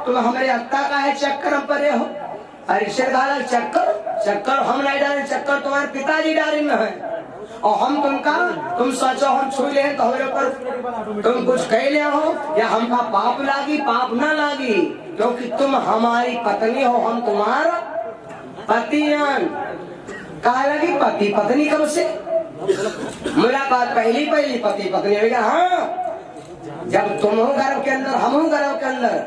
तुम हमारे अत्ता का है चक्कर पर रहे हो। परीक्षित कहा चक्कर हम नहीं डाले, चक्कर तुम्हारे पिताजी डाले न है। और हम तुम सोचो हम छू ले तो हमारे ऊपर तुम कुछ कह ले हो या हमका पाप लागी, पाप ना लागी, क्योंकि तुम हमारी पत्नी हो, हम तुम्हारा पतियान। कहा लगी पति पत्नी कब से मुलाकात? पहली पति पत्नी हो गया। हाँ, जब तुम हो गर्भ के अंदर, हम हो गर्भ के अंदर,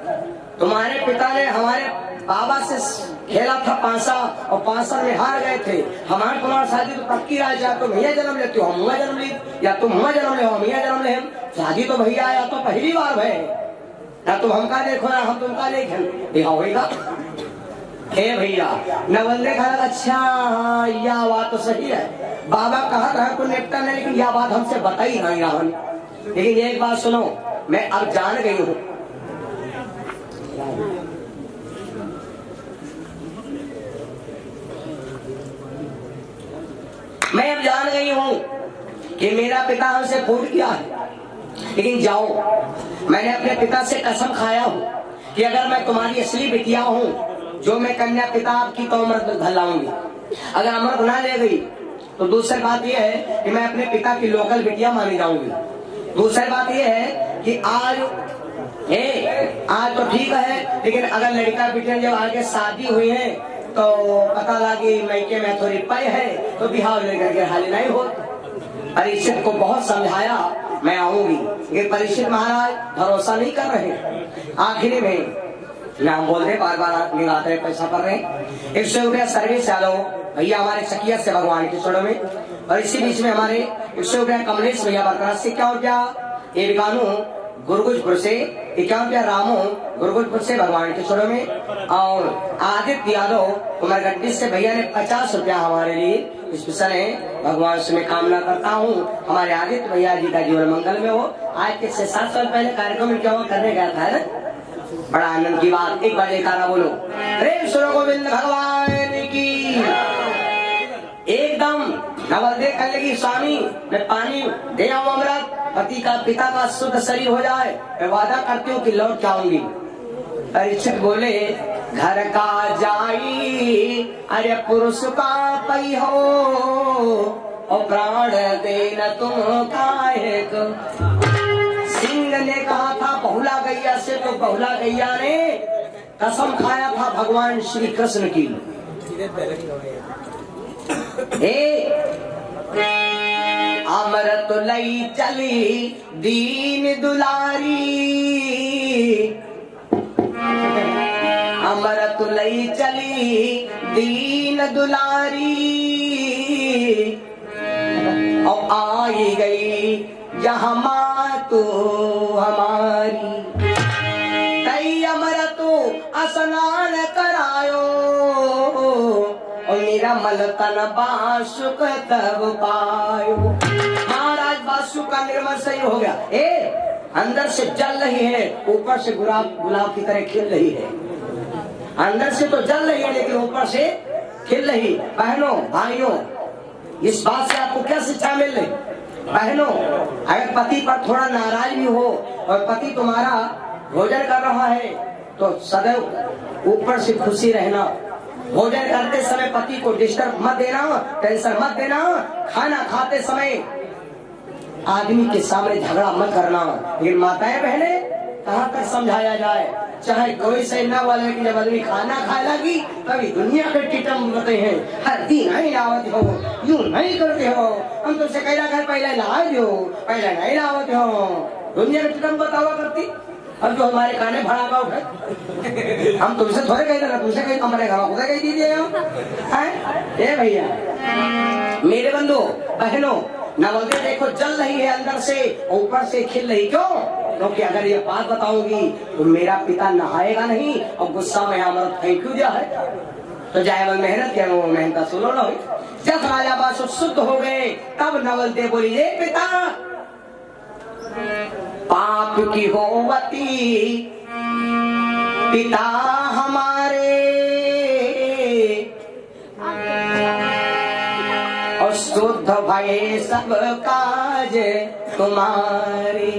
तुम्हारे पिता ने हमारे बाबा से खेला था पांसा और पांसा में हार गए थे। हमारे तुम्हारा शादी तो पक्की रहा, या तुम भैया जन्म लेते हो हम हुआ जन्म ली, या तुम हुआ जन्म ले हम भैया जन्म ले। शादी तो भैया या तो पहली बार है, ना तुम हमका देखो ना हम तुमका देखें। होगा हे भैया नवल देखा। अच्छा यह बात तो सही है, बाबा कहा था को निपटा नहीं, लेकिन यह बात हमसे बताई नहीं रहा। लेकिन एक बात सुनो, मैं अब जान गई हूँ, मैं अब जान गई हूँ कि मेरा पिता हमसे फूट किया है। लेकिन जाओ, मैंने अपने पिता से कसम खाया हूँ कि अगर मैं तुम्हारी असली बिटिया हूँ, जो मैं कन्या पिता आपकी, तो अमृत घर लाऊंगी। अगर अमृत ना ले गई तो दूसरी बात यह है कि मैं अपने पिता की लोकल बिटिया मानी जाऊंगी। दूसरी बात यह है कि आज तो ठीक है, लेकिन अगर लड़का बिटिया जब आगे शादी हुई है तो पता लगी मैके में थोड़ी पय है तो बिहार लेकर के हाल नहीं हो। परीक्षित को बहुत समझाया मैं आऊंगी, ये परीक्षित महाराज भरोसा नहीं कर रहे। आखिरी में नाम बोल रहे, बार बार निगाते पैसा कर रहे। 100 रुपया सर्विस आलो भैया हमारे चकिया से भगवान के छोड़ो में, और इसी बीच में हमारे 100 रुपया कमलेश भैया बरकरार से 51 रुपया ये कानू गुरुकुलपुर से, 51 रुपया रामू गुरुकुलपुर से भगवान के छोड़ो में, और आदित्य यादव उमरगड्डी से भैया ने 50 रुपया हमारे लिए स्पेशल है। भगवान से मैं कामना करता हूँ हमारे आदित्य भैया जी का जीवन मंगल में हो। आज के 6-7 साल पहले कार्यक्रम में क्या करने गया था ना, बड़ा आनंद की बात। एक बार जयकारा बोलो, प्रेम सुनो गोविंद भगवान की। एकदम नवल कर लगी स्वामी मैं पानी दे आऊं अमृत, पति का पिता का शुद्ध शरीर हो जाए, मैं वादा करती हूँ कि लौट के आऊंगी। परीक्षित बोले घर का जाई अरे पुरुष का पई हो, और प्राण देना तुम काहे को। सिंह ने कहा था बहुला गैया से, तो बहुला गैया ने कसम खाया था भगवान श्री कृष्ण की। अमृत लई चली दीन दुलारी, अमृत लई चली दीन दुलारी, और आई गई जहाँ माँ तो हमारी। कई अमृत स्नान करायो, और मेरा मलतन बासुक तब पायो। महाराज बासुक का निर्मल सही हो गया। अंदर से जल रही है, ऊपर से गुलाब की तरह खिल रही है। अंदर से तो जल रही है लेकिन ऊपर से खिल रही। बहनों भाइयों, इस बात से आपको क्या शिक्षा मिल रही? बहनों, अगर पति पर थोड़ा नाराज भी हो और पति तुम्हारा भोजन कर रहा है तो सदैव ऊपर से खुशी रहना। भोजन करते समय पति को डिस्टर्ब मत देना, टेंशन मत देना। खाना खाते समय आदमी के सामने झगड़ा मत करना। लेकिन माताएं बहने कहाँ तक समझाया जाए, चाहे कोई सही ना वाले की जब आदमी खाना खाए लगी कभी दुनिया के टिटम होते हैं, हर दिन नहीं लावत हो, यूं नहीं करते हो, हम तुमसे कहना कर पहले ला दो, पहले नहीं लावत हो, दुनिया के टिटम बतावा करती। अब जो हमारे खाने भड़ा पाओ है हम तुमसे थोड़े कह देना, तुमसे कहीं हमारे घर खुदा कह दीजिए ये भैया। मेरे बंधु बहनों, नवोदय देखो जल रही है अंदर से, ऊपर से खिल रही। क्यों? क्योंकि अगर ये बात बताऊंगी तो मेरा पिता नहाएगा नहीं और गुस्सा में अमृत फेंक दिया है, तो जाए वो मेहनत क्या वो मेहनत सुनो ना। जब राजा बासु शुद्ध हो गए तब नवलदेव बोली, ये पिता पाप की होवती पिता हमारे, और शुद्ध भये सब काज तुम्हारे।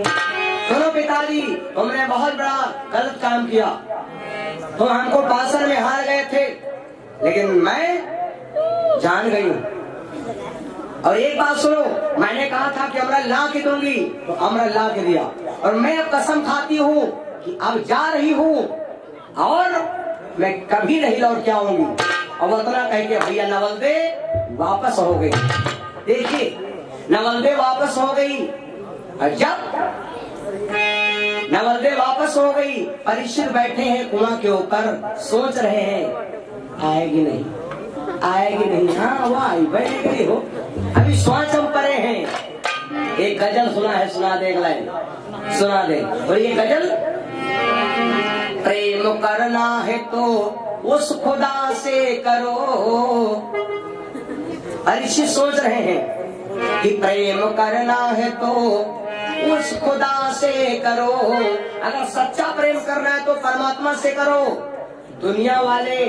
सुनो पिताजी, तुमने बहुत बड़ा गलत काम किया। तो हमको पासन में हार गए थे, लेकिन मैं जान गई हूँ। और एक बात सुनो, मैंने कहा था कि अमृत ला के दूंगी, तो अमृत ला के दिया। और मैं अब कसम खाती हूँ कि अब जा रही हूँ और मैं कभी नहीं लौट के आऊंगी। और उतना कह के भैया नवलदे वापस हो गई। देखिए नवलदे वापस हो गई। और जब नवलदे वापस हो गई, परीक्षित बैठे हैं कुआं के ऊपर, सोच रहे हैं आएगी नहीं, आएगी नहीं। हाँ वो आई बैठ गई हो, अभी श्वास हम परे हैं। एक गजल सुना है, सुना दे लाइन, सुना दे। और ये गजल, प्रेम करना है तो उस खुदा से करो। ऋषि सोच रहे हैं कि प्रेम करना है तो उस खुदा से करो। अगर सच्चा प्रेम करना है तो परमात्मा से करो। दुनिया वाले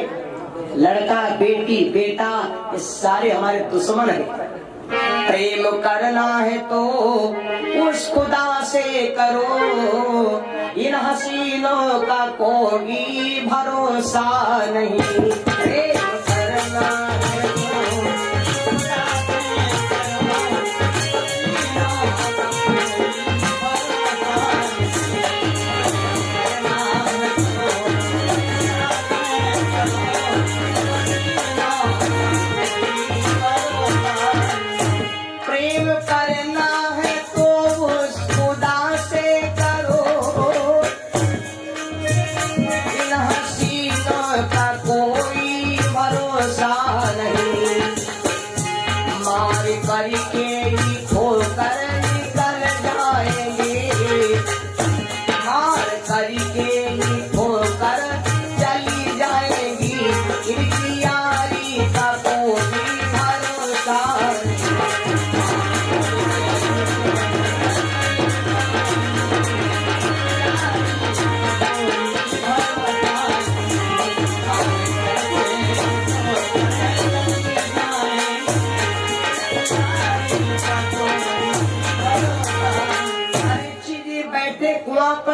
लड़का बेटी बेटा ये सारे हमारे दुश्मन हैं। प्रेम करना है तो उस खुदा से करो। इन हसीनों का कोई भरोसा नहीं। प्रेम करना है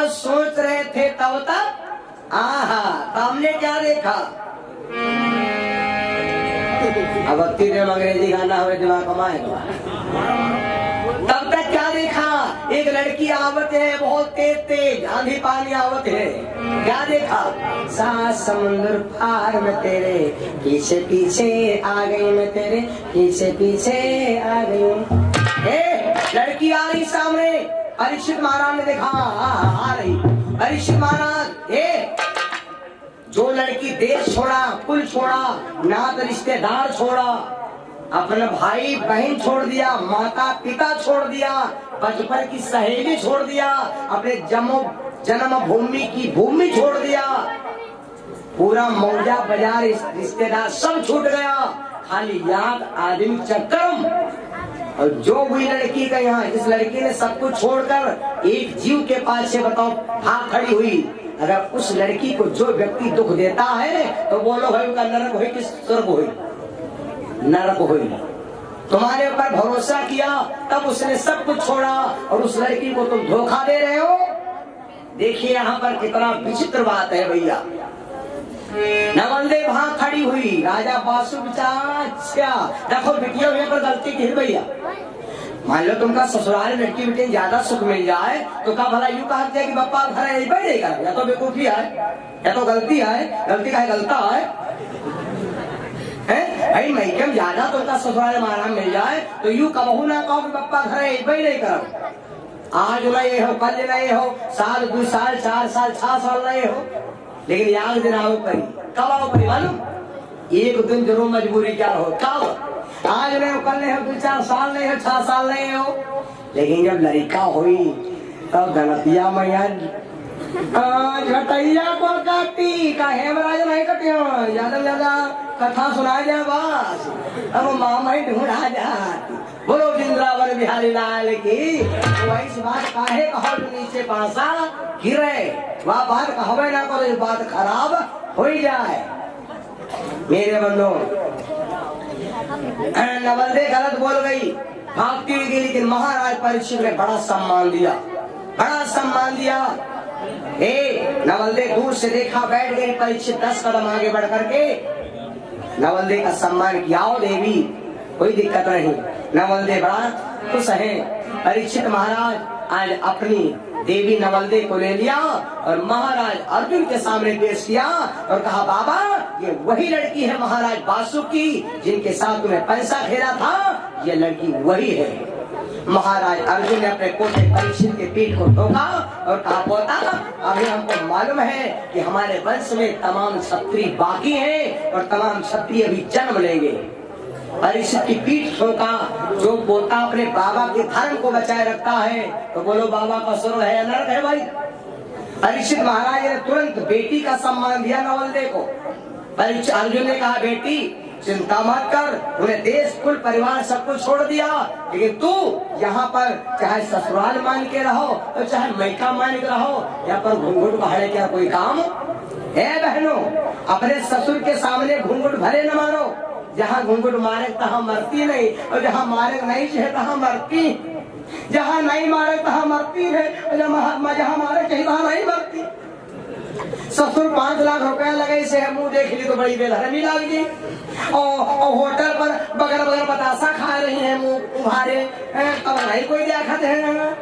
सोच रहे थे तब तक हमने क्या देखा। अब अंग्रेजी गाना हुए दिमाग कमाएगा। तब तक क्या देखा, एक लड़की आवत है बहुत तेज तेज, आंधी पानी आवत है। क्या देखा, सात समुद्र पार में तेरे पीछे पीछे आ गई, मैं तेरे पीछे पीछे आ गई। लड़की आ रही सामने, परीक्षित महाराज ने देखा आ रही। परीक्षित महाराज जो लड़की देश छोड़ा, कुल छोड़ा, नात रिश्तेदार छोड़ा, अपना भाई बहन छोड़ दिया, माता पिता छोड़ दिया, बचपन की सहेली छोड़ दिया, अपने जन्म भूमि की भूमि छोड़ दिया, पूरा मौजा बाजार रिश्तेदार सब छूट गया, खाली याद आदमी चक्कर। और जो हुई लड़की का यहाँ, इस लड़की ने सब कुछ छोड़कर एक जीव के पास से बताओ भाग खड़ी हुई। अगर उस लड़की को जो व्यक्ति दुख देता है तो बोलो भाई उनका नरक हुई कि स्वर्ग हुई, नरक हुई। तुम्हारे ऊपर भरोसा किया तब उसने सब कुछ छोड़ा और उस लड़की को तुम धोखा दे रहे हो। देखिए यहाँ पर कितना विचित्र बात है भैया। नवलदे भाग खड़ी हुई, राजा बासु बेचारा, अच्छा देखो बिटिया हुई पर गलती की भैया। मान लो तुमका ससुराल में बेटी बेटी ज्यादा सुख मिल जाए तो का भला यूं कहा जाए कि बापा घर यही बैठेगा, या तो बेवकूफी है या तो गलती है, गलती का है गलता है भाई। मैं ज्यादा तुमका ससुराल में आराम मिल जाए तो यूं कबहू ना कहो कि बापा घर यही बैठे कर। आज नहीं हो, कल नहीं हो, साल 2 साल 4 साल 6 साल नहीं हो, लेकिन याद दिन आओ परी, कब आओ परी मालूम, एक दिन जरूर मजबूरी क्या हो, कब आज नहीं हो, कल नहीं हो, 2-4 साल नहीं हो, 6 साल नहीं हो। लेकिन जब लड़का हुई तब गलतिया मैया घटैया को काटी का हेमराज नहीं कटियो, ज्यादा ज्यादा कथा सुना जाए बस, अब मामा ही ढूंढा जाती। बोलो वृंदावन बिहारी लाल की। वही बात काहे कहो नीचे पासा गिरे, वह बात कहवे ना करो, इस बात खराब हो जाए। मेरे बंधु नवलदे गलत बोल गई, भागती हुई गई, लेकिन महाराज परीक्षित ने बड़ा सम्मान दिया, बड़ा सम्मान दिया। नवलदे दूर से देखा, बैठ गई। परीक्षित 10 कदम आगे बढ़ करके नवलदे का सम्मान किया। ओ देवी, कोई दिक्कत नहीं। नवलदे बड़ा खुश है। परीक्षित महाराज आज अपनी देवी नवलदे को ले लिया और महाराज अर्जुन के सामने पेश किया और कहा, बाबा ये वही लड़की है महाराज वासुकी, जिनके साथ तुम्हें पैसा खेला था, ये लड़की वही है। महाराज अर्जुन ने अपने पोते परीक्षित के पीठ को ठोका और कहा, पोता अभी हमको मालूम है कि हमारे वंश में तमाम क्षत्रिय बाकी हैं और तमाम क्षत्रिय अभी जन्म लेंगे। परीक्षित की पीठ ठोका। जो पोता अपने बाबा के धर्म को बचाए रखता है, तो बोलो बाबा का स्वर्ग है नरक है भाई। परीक्षित महाराज ने तुरंत बेटी का सम्मान दिया नवलदे को। परीक्षित अर्जुन ने कहा, बेटी चिंता मत कर, उन्हें देश कुल परिवार सब कुछ छोड़ दिया, लेकिन तू यहाँ पर चाहे ससुराल मान के रहो तो चाहे मैका मान के रहो, यहाँ पर घूंघट भरे क्या कोई काम है? बहनों, अपने ससुर के सामने घूंघट भरे न मारो। जहाँ घूंघट मारे तहाँ मरती नहीं, और जहाँ मारे नहीं चाहिए तहाँ मरती। जहाँ नहीं मारे तहाँ मरती है, और जहाँ मारे चाहिए तहाँ नहीं मरती। ससुर 5 लाख रुपया लगे से मुंह देख ली तो बड़ी बेधर्मी लग गई। और होटल पर बगैर बगैर बतासा खा रही है, मुंह उभारे, तब नहीं कोई देखत है।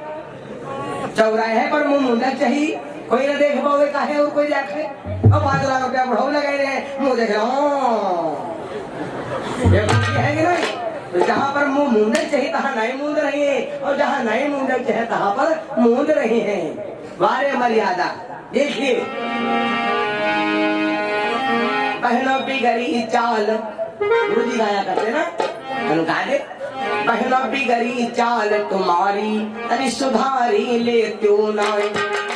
चौराहे पर मुंह मुंडा चाहिए, कोई न देख पाओगे काहे और कोई देखे। और 5 लाख रुपया बढ़ाओ लगे रहे, मुंह देख रहा हूँ है कि नहीं? तो जहाँ पर मुंह मूंदे चाहिए तहाँ नहीं मूंद रही है, और जहाँ नहीं मूंदे चाहिए तहाँ पर मूंद रही है। वारे मर्यादा देखिए। बहनों बिगड़ी चाल, गुरु जी गाया करते ना, गा दे। बहनों बिगड़ी चाल तुम्हारी, तनी सुधारी ले त्यों ना।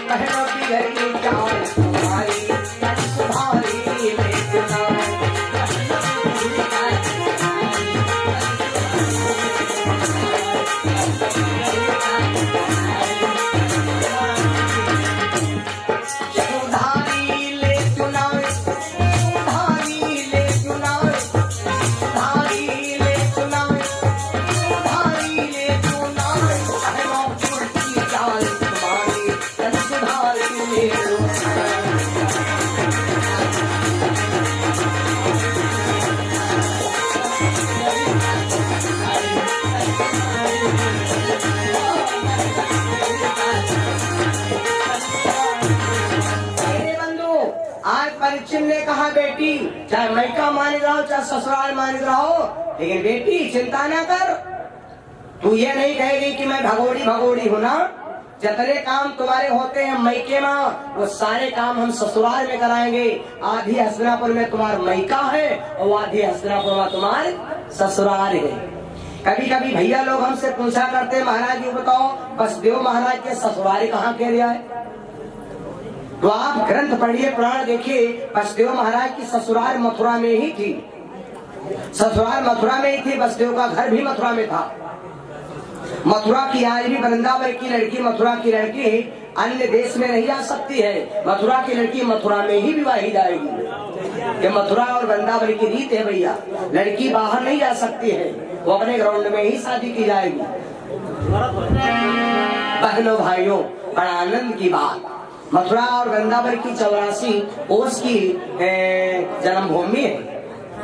बहनों बिगड़ी चाल तुम्हारी, तनी सुधारी ले त्यों ना। परीक्षित ने कहा, बेटी चाहे मैका मान रहो चाहे ससुराल मान रहो, लेकिन बेटी चिंता ना कर। तू ये नहीं कहेगी कि मैं भगोड़ी भगोड़ी हूँ ना। जितने काम तुम्हारे होते हैं मैके में, वो सारे काम हम ससुराल में कराएंगे। आधी हसनापुर में तुम्हारा मैका है और आधी हसनापुर में तुम्हारे ससुराल है। कभी कभी भैया लोग हमसे पूछा करते, महाराज जी बताओ बसदेव महाराज के ससुराल कहाँ के लिया है? तो आप ग्रंथ पढ़िए, पुराण देखिए। बसदेव महाराज की ससुराल मथुरा में ही थी। ससुराल मथुरा में ही थी, बसदेव का घर भी मथुरा में था। मथुरा की आज भी वृंदावन की लड़की, मथुरा की लड़की अन्य देश में नहीं जा सकती है। मथुरा की लड़की मथुरा में ही विवाही जाएगी। ये मथुरा और वृंदावन की रीत है भैया। लड़की बाहर नहीं जा सकती है, वो अपने ग्राउंड में ही शादी की जाएगी। बहनों भाइयों, बड़ा आनंद की बात, मथुरा और वृंदावन की 84 कोस की जन्मभूमि है।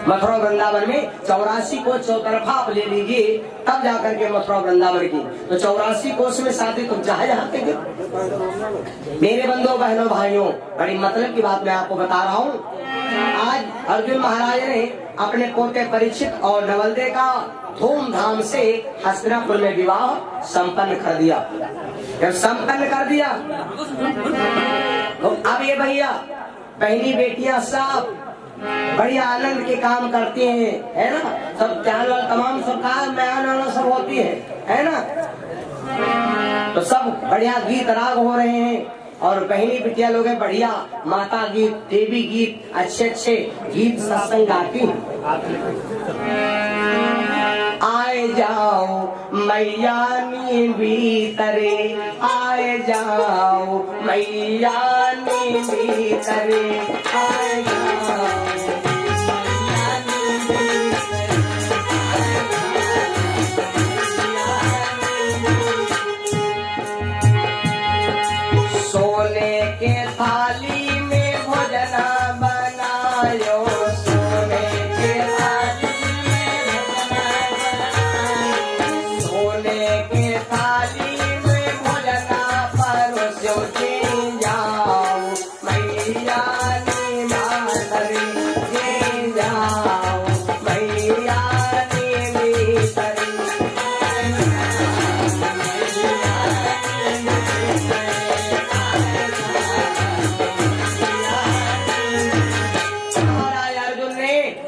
मथुरा वृंदावन में 84 कोस चौतरफा आप ले लीजिए, तब जाकर के मथुरा वृंदावन की। तो 84 कोस में शादी तुम चाहे जहाँ के। मेरे बंधुओं बहनों भाइयों, बड़ी मतलब की बात मैं आपको बता रहा हूँ। आज अर्जुन महाराज ने अपने पोते परीक्षित और नवलदे का धूमधाम से हस्तिनापुर में विवाह संपन्न कर दिया। जब संपन्न कर दिया तो अब ये भैया पहली बेटियां सब बढ़िया आनंद के काम करती हैं, है ना। सब ध्यान वाला तमाम सब काम सब होती है ना। तो सब बढ़िया गीत राग हो रहे हैं और पहली बिटिया लोग है बढ़िया माता गीत, देवी गीत, अच्छे अच्छे गीत सत्संग गाती हैं। आए जाओ मैया नी भीतरे, आए जाओ मैया नी भीतरे, आए जाओ सोने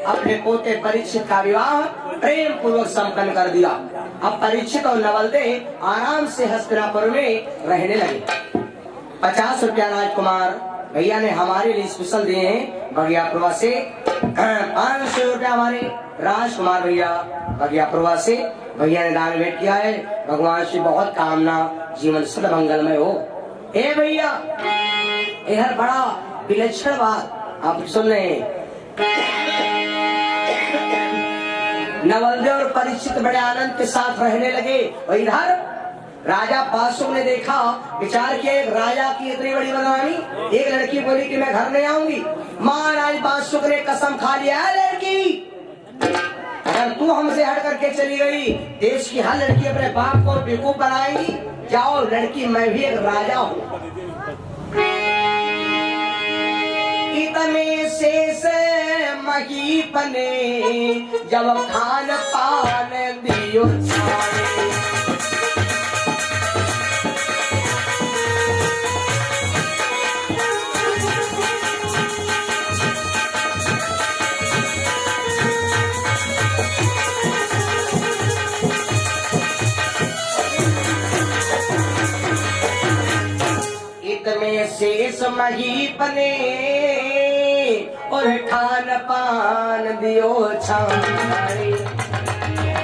अपने पोते परीक्षित का विवाह प्रेम पूर्वक संपन्न कर दिया। अब परीक्षित और नवलदे आराम से हस्तिनापुर में रहने लगे। 50 रुपया राजकुमार भैया ने हमारे लिए स्पेशल दिए हैं बगियापुरवा से। 500 रुपया हमारे राजकुमार भैया बगियापुरवा से भैया ने दान भेंट किया है। भगवान से बहुत कामना जीवन सदा मंगलमय हो। ए भैया यह बड़ा विलक्षण बात आप सुन रहे हैं। नवलदे और परीक्षित बड़े आनंद के साथ रहने लगे। और इधर राजा पासु ने देखा, विचार किया एक राजा की इतनी बड़ी बदनामी। एक लड़की बोली कि मैं घर नहीं आऊंगी। महाराज पासु ने कसम खा लिया, लड़की अगर तू हमसे हट करके चली गई, देश की हर लड़की अपने बाप को बेवकूफ बनाएगी। जाओ लड़की, मैं भी एक राजा हूँ। इतने शेष मही बने जब खान पान दियो छाए। इतने शेष मही बने और खान पान दियो छाए।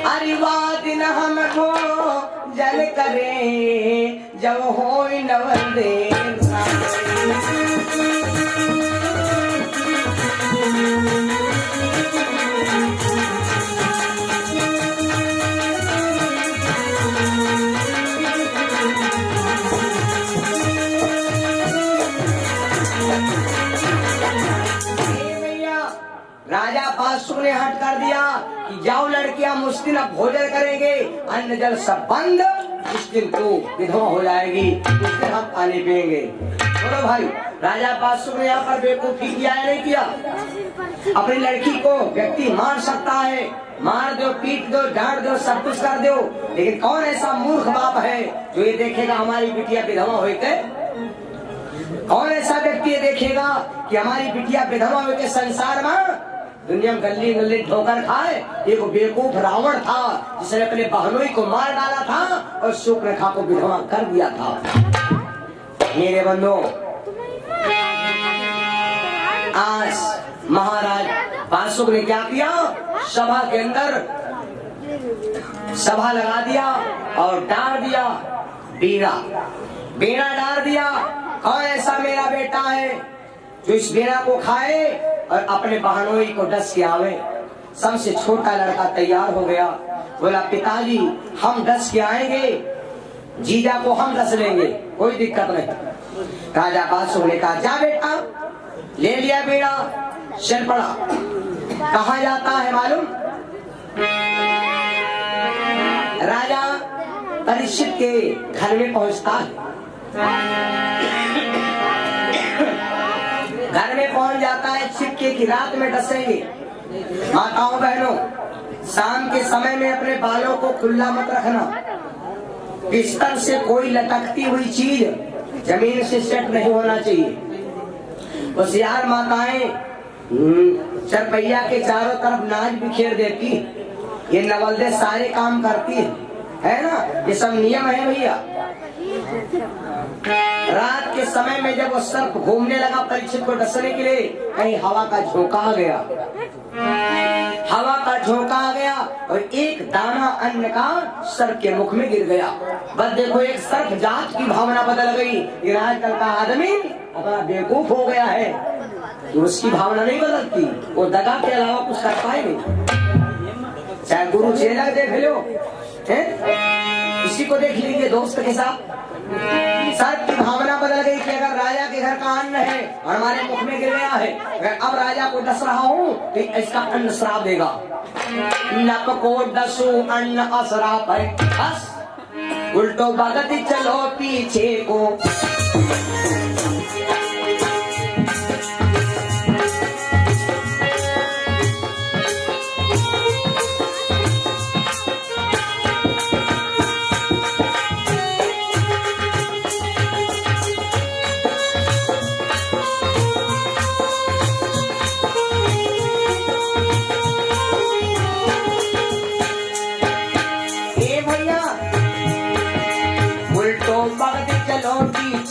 अरे वाह दिन हमको जल करे जब हो नवलदे। राजा पासु ने हट कर दिया कि जाओ लड़कियां मुश्किल अब भोजन करेंगे, अन्न जल सब बंद। इस दिन तू विधवा हो जाएगी, उस दिन हम पानी पिएंगे। बोलो भाई, राजा पासु ने यहाँ पर बेवकूफी किया है नहीं किया? अपनी लड़की को व्यक्ति मार सकता है, मार दो, पीट दो, डांट दो, सब कुछ कर दो, लेकिन कौन ऐसा मूर्ख बाप है जो ये देखेगा हमारी बिटिया विधवा होके? कौन ऐसा व्यक्ति ये देखेगा कि हमारी बिटिया विधवा होके संसार में दुनिया में गली गली ठोकर खाए? एक बेवकूफ रावण था जिसने अपने बहनोई को मार डाला था और सुप्रेखा को विधवा कर दिया था। मेरे बंधुओं, आज महाराज पासु ने क्या किया? सभा के अंदर सभा लगा दिया और डाल दिया बीड़ा डाल दिया। कौन ऐसा मेरा बेटा है जो इस बीड़ा को खाए और अपने बहनोई को डस के आवे? सबसे छोटा लड़का तैयार हो गया, बोला पिताजी हम डस के आएंगे, जीजा को हम डस लेंगे, कोई दिक्कत नहीं। राजा पासु ने कहा जा बेटा, ले लिया बीड़ा, चल पड़ा। कहाँ जाता है मालूम? राजा परीक्षित के घर में पहुंचता है। घर में पहुंच जाता है, छिपके की रात में डसेंगे। माताओं बहनों, शाम के समय में अपने बालों को खुला मत रखना। बिस्तर से कोई लटकती हुई चीज जमीन से सेट नहीं होना चाहिए। होशियार माताएं चरपैया के चारों तरफ नाच बिखेर देती, ये नवलदे सारे काम करती है ना? ये सब नियम है भैया। रात के समय में जब वो सर्प घूमने लगा परीक्षित को डसने के लिए, कहीं हवा का झोंका आ गया। हवा का झोंका आ गया और एक दाना अन्न का सर्प के मुख में गिर गया। बस देखो, एक सर्प जात की भावना बदल गई। ये आजकल का आदमी अपना बेवकूफ हो गया है, तो उसकी भावना नहीं बदलती, वो दगा के अलावा कुछ कर पाए नहीं। चाहे गुरु चेला देख लो, इसी को देख लीजिए दोस्त के साथ। सर्प की भावना बदल गई कि अगर राजा के घर का अन्न है और हमारे मुख में गिर गया है, अगर अब राजा को डस रहा हूँ तो इसका अन्न श्राप देगा। नक को डसू अन्न अश्राप है, बस उल्टो भगत चलो पीछे को।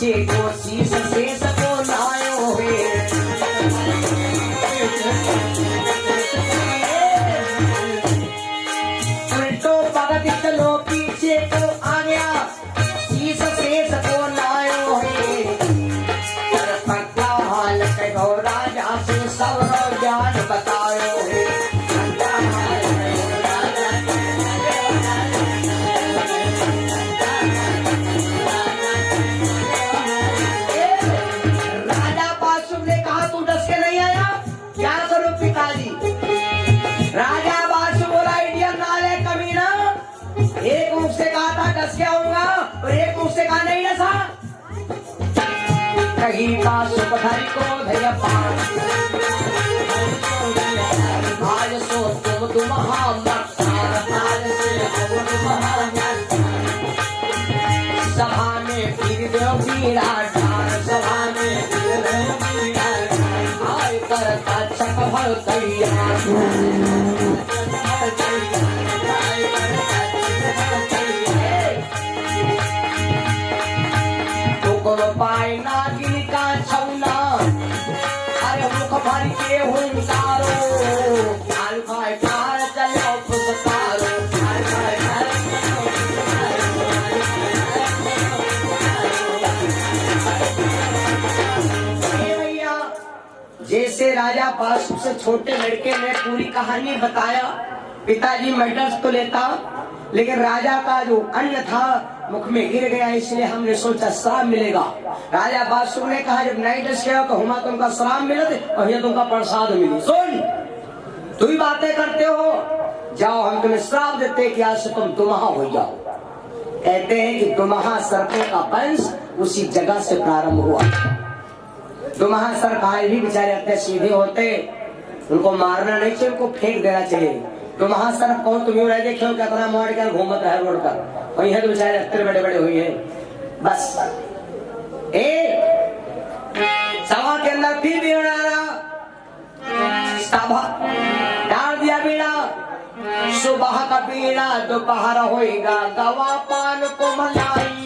पीछे को शीश शेष को लायो है। उल्टो भगत चलो पीछे को आ गया, शीश शेष को लायो है। पर पक्का हाल कहो राजा से सब ज्ञान बतायो है। राजा बासु बोला इडियट नाले कमीना, एक मुख से कहा था डस के आऊंगा और एक मुख से कहा नहीं डसा। कहीं का सुपधारी को धैर्य पान, आज सो तुम महामक्तार, आज से तुम महामक्तार। सभा में फिर दो पीड़ा ढार, सभा में फिर दो पीड़ा ढार। आय कर कच्छप भर तैयार, पाए नागिन का छौना, अरे मुख भर के हुंकारो। खाल खाए खार चलो फुसकारो, खाल खाए खार भैया। जैसे राजा बासु से छोटे लड़के ने पूरी कहानी बताया, पिताजी मेडल्स तो लेता, लेकिन राजा का जो अन्न था मुख में गिर गया, इसलिए हमने सोचा श्राप मिलेगा। राजा बासु ने कहा जब नहीं डस गया तो हुआ तुमका श्राप मिले और ये तुमका प्रसाद मिली। सुन, तू ही बातें करते हो, जाओ हम तुम्हें श्राप देते कि आज से तुम दुमहा हो जाओ। कहते हैं कि दुमहा सर्पों का वंश उसी जगह से प्रारंभ हुआ। दुमहा सरकार भी बेचारे इतने सीधे होते, उनको मारना नहीं चाहिए, उनको फेंक देना चाहिए। तो महासर कौन तुम रह देखे हो, कितना मार कर घूमत है रोड पर, वही है तो बेचारे इतने बड़े बड़े हुए हैं। बस सभा के अंदर फिर बीड़ा सभा डाल दिया बीड़ा। सुबह का बीड़ा दोपहर होएगा, गवा पान को मलाई।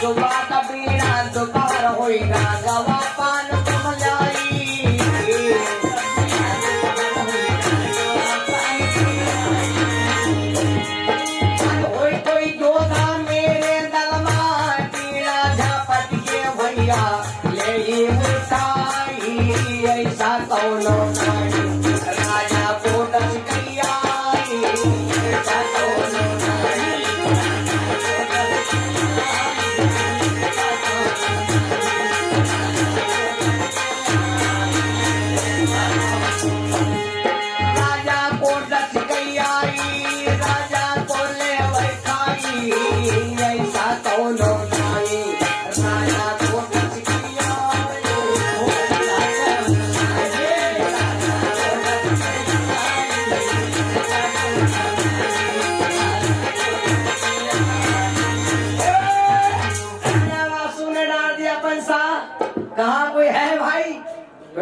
सुबह का बीड़ा दोपहर होएगा, गवा पान को मलाई। कोई जोधा मेरे दलमा बीड़ा झपट के भैया ले मिठाई। ऐसा कौनो नहीं राजा को डस गया, ऐसा कौनो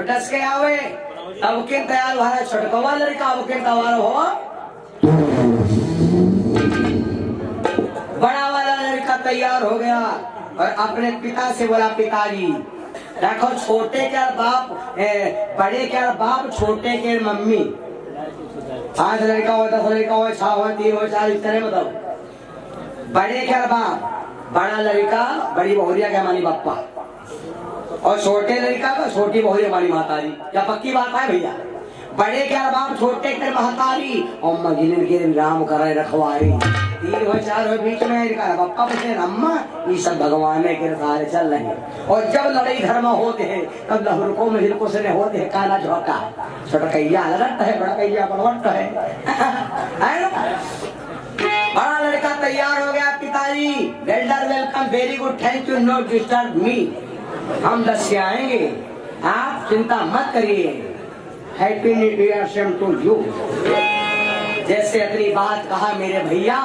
डस के आवे। अब किन तैयार भारा छोटकवा लड़का, अब किन तैयार हो बड़ा वाला लड़का तैयार हो गया और अपने पिता से बोला पिताजी देखो छोटे के बाप बड़े के बाप छोटे के मम्मी। 5 लड़का हो 10 लड़का हो 6 हो 3 हो 4 इस तरह बताओ। बड़े के बाप बड़ा लड़का बड़ी बहुरिया के मानी बापा और छोटे लड़का का छोटी बहुरिया मानी महतारी। क्या पक्की बात है भैया? बड़े के बाप छोटे के महतारी और मगिन के राम करे रखवारी। 3 हो 4 हो बीच में पप्पा पूछे अम्मा ये सब भगवान के सारे चल रहे हैं। और जब लड़ाई घर में होते हैं तब लहरुकों में हिलको से होते हैं काला झोंका छोटकैया अलग है बड़कैया बनवट है। बड़ा लड़का तैयार हो गया। पिताजी welcome very good thank you no disturb me. हम 10 से आएंगे आप चिंता मत करिए। Happy new year same to you. जैसे अपनी बात कहा मेरे भैया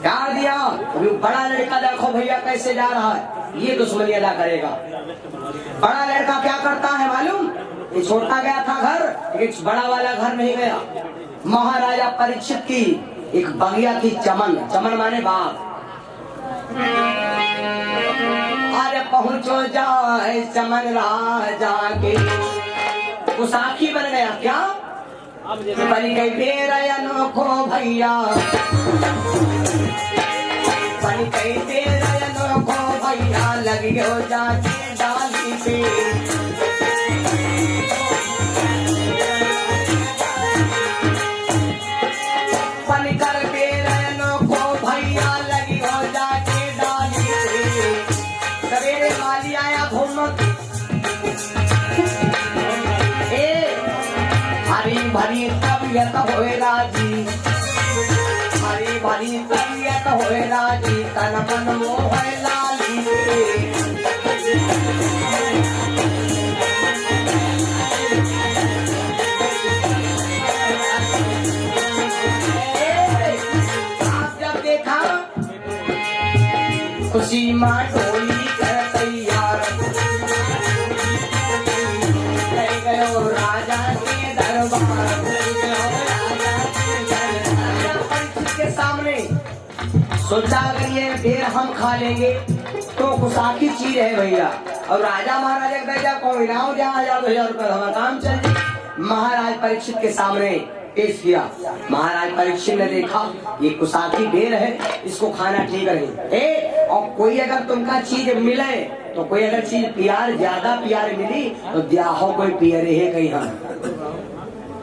डाल दिया। अभी बड़ा लड़का देखो भैया कैसे जा रहा है, ये दुश्मनी अदा करेगा। बड़ा लड़का क्या करता है मालूम? ये छोटा गया था घर, एक बड़ा वाला घर नहीं गया। महाराजा परीक्षित की एक बगिया थी, चमन, चमन माने बाग। अरे पहुंचो जाए चमन राजा के, कुसाखी बन गया क्या? बन गई बेरयनो को भैया, बन गई बेरयनो को भैया, लग गयो जाके डाली पे। बनकर बेरयनो को भैया, लग गयो जाके डाली पे। सवेरे माली आया घूमत, हरी भरी तबीयत होए राजी, हरी भरी तबीयत होए राजी, तन मन मोह लाली। आप जब देखा खुशी माँ टोली कर तैयार, ले गयो राजा के दरबार। परीक्षित के सामने सोचा अगर ये बेर हम खा लेंगे तो कुसाखी चीज है भैया, और राजा महाराजा के दर्जा को इनाम दिया 1000-2000 रुपए, हमारा काम चल जाए। महाराज परीक्षित के सामने पेश किया। महाराज परीक्षित ने देखा ये कुसाखी बेर है, इसको खाना ठीक नहीं। और कोई अगर तुमका चीज मिले तो कोई अगर चीज प्यार ज्यादा प्यार मिली तो द्याहो कोई प्यारे है कहीं।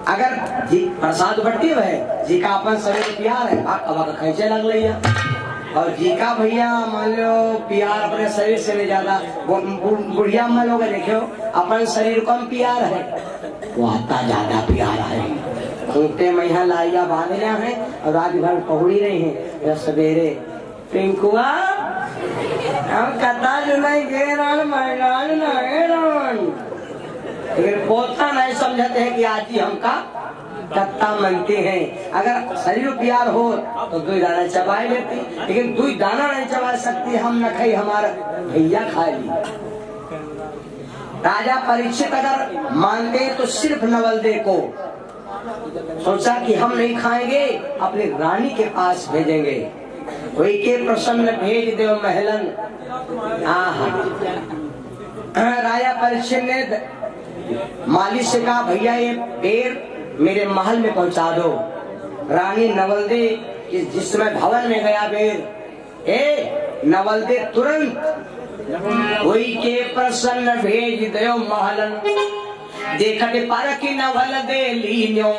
अगर जी प्रसाद बट्टी है जी का अपन शरीर प्यार है, अब खैचे लग लिया। और जी का भैया मान लो प्यार अपने शरीर से नहीं ज्यादा, बुढ़िया मान लोग देखो अपन शरीर कम प्यार है, वो आता ज्यादा प्यार है। खूंटे मैया लाइया बांधना है और रात भर पहुड़ी रही है। सवेरे पिंकुआ हम कता नहीं घेरान मैदान लेकिन पोता नहीं समझते हैं कि आज ही हमका कत्ता मांगते हैं। अगर शरीर प्यार हो तो 2 दाना चबा लेते, लेकिन 2 दाना नहीं चबा सकती हम, न खाई हमारा भैया खा ली। राजा परीक्षित अगर मानते तो सिर्फ नवलदे को सोचा कि हम नहीं खाएंगे, अपनी रानी के पास भेजेंगे। कोई के प्रसन्न भेज दे महलन। राजा परीक्षित ने मालिक से कहा भैया ये बेर मेरे महल में पहुंचा दो। रानी नवलदे जिसमें भवन में गया बेर, नवलदे तुरंत कोई के प्रसन्न भेज दो महलन। देखते पर कि नवलदे लीन्यो